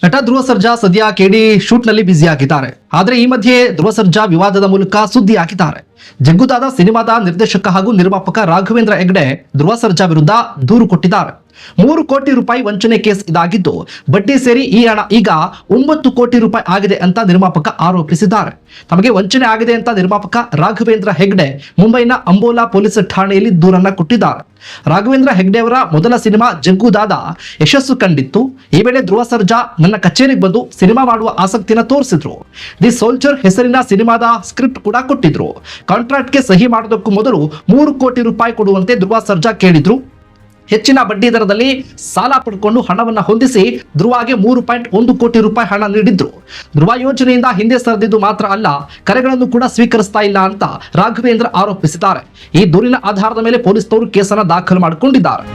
ನಟ ಧ್ರುವ ಸರ್ಜಾ ಸದ್ಯ ಕೆಡಿ ಶೂಟ್ ನಲ್ಲಿ ಬ್ಯುಸಿ ಆಗಿದ್ದಾರೆ. ಆದ್ರೆ ಈ ಮಧ್ಯೆ ಧ್ರುವ ಸರ್ಜಾ ವಿವಾದದ ಮೂಲಕ ಸುದ್ದಿ ಹಾಕಿದ್ದಾರೆ. ಜಗ್ಗುದಾದ ಸಿನಿಮಾದ ನಿರ್ದೇಶಕ ಹಾಗೂ ನಿರ್ಮಾಪಕ ರಾಘವೇಂದ್ರ ಹೆಗ್ಡೆ ಧ್ರುವ ಸರ್ಜಾ ವಿರುದ್ಧ ದೂರು ಕೊಟ್ಟಿದ್ದಾರೆ. 3 ಕೋಟಿ ರೂಪಾಯಿ ವಂಚನೆ ಕೇಸ್ ಇದಾಗಿದ್ದು, ಬಡ್ಡಿ ಸೇರಿ ಈ ಹಣ ಈಗ 9 ಕೋಟಿ ರೂಪಾಯಿ ಆಗಿದೆ ಅಂತ ನಿರ್ಮಾಪಕ ಆರೋಪಿಸಿದ್ದಾರೆ. ತಮಗೆ ವಂಚನೆ ಆಗಿದೆ ಅಂತ ನಿರ್ಮಾಪಕ ರಾಘವೇಂದ್ರ ಹೆಗ್ಡೆ ಮುಂಬೈನ ಅಂಬೋಲಾ ಪೊಲೀಸ್ ಠಾಣೆಯಲ್ಲಿ ದೂರನ್ನ ಕೊಟ್ಟಿದ್ದಾರೆ. ರಾಘವೇಂದ್ರ ಹೆಗ್ಡೆ ಅವರ ಮೊದಲ ಸಿನಿಮಾ ಜಗ್ಗುದಾದ ಯಶಸ್ಸು ಕಂಡಿತ್ತು. ಈ ವೇಳೆ ಧ್ರುವ ಸರ್ಜಾ ನನ್ನ ಕಚೇರಿಗೆ ಬಂದು ಸಿನಿಮಾ ಮಾಡುವ ಆಸಕ್ತಿನ ತೋರಿಸಿದ್ರು. ದಿ ಸೋಲ್ಜರ್ ಹೆಸರಿನ ಸಿನಿಮಾದ ಸ್ಕ್ರಿಪ್ಟ್ ಕೂಡ ಕೊಟ್ಟಿದ್ರು. ಕಾಂಟ್ರಾಕ್ಟ್ಗೆ ಸಹಿ ಮಾಡೋದಕ್ಕೂ ಮೊದಲು 3 ಕೋಟಿ ರೂಪಾಯಿ ಕೊಡುವಂತೆ ಧ್ರುವ ಸರ್ಜಾ ಕೇಳಿದ್ರು. ಹೆಚ್ಚಿನ ಬಡ್ಡಿ ದರದಲ್ಲಿ ಸಾಲ ಪಡ್ಕೊಂಡು ಹಣವನ್ನ ಹೊಂದಿಸಿ ಧ್ರುವಗೆ 3.1 ಕೋಟಿ ರೂಪಾಯಿ ಹಣ ನೀಡಿದ್ರು. ಧ್ರುವ ಯೋಜನೆಯಿಂದ ಹಿಂದೆ ಸರಿದಿದ್ದು ಮಾತ್ರ ಅಲ್ಲ, ಕರೆಗಳನ್ನು ಕೂಡ ಸ್ವೀಕರಿಸ್ತಾ ಇಲ್ಲ ಅಂತ ರಾಘವೇಂದ್ರ ಆರೋಪಿಸಿದ್ದಾರೆ. ಈ ದೂರಿನ ಆಧಾರದ ಮೇಲೆ ಪೊಲೀಸರು ಕೇಸನ್ನ ದಾಖಲು ಮಾಡಿಕೊಂಡಿದ್ದಾರೆ.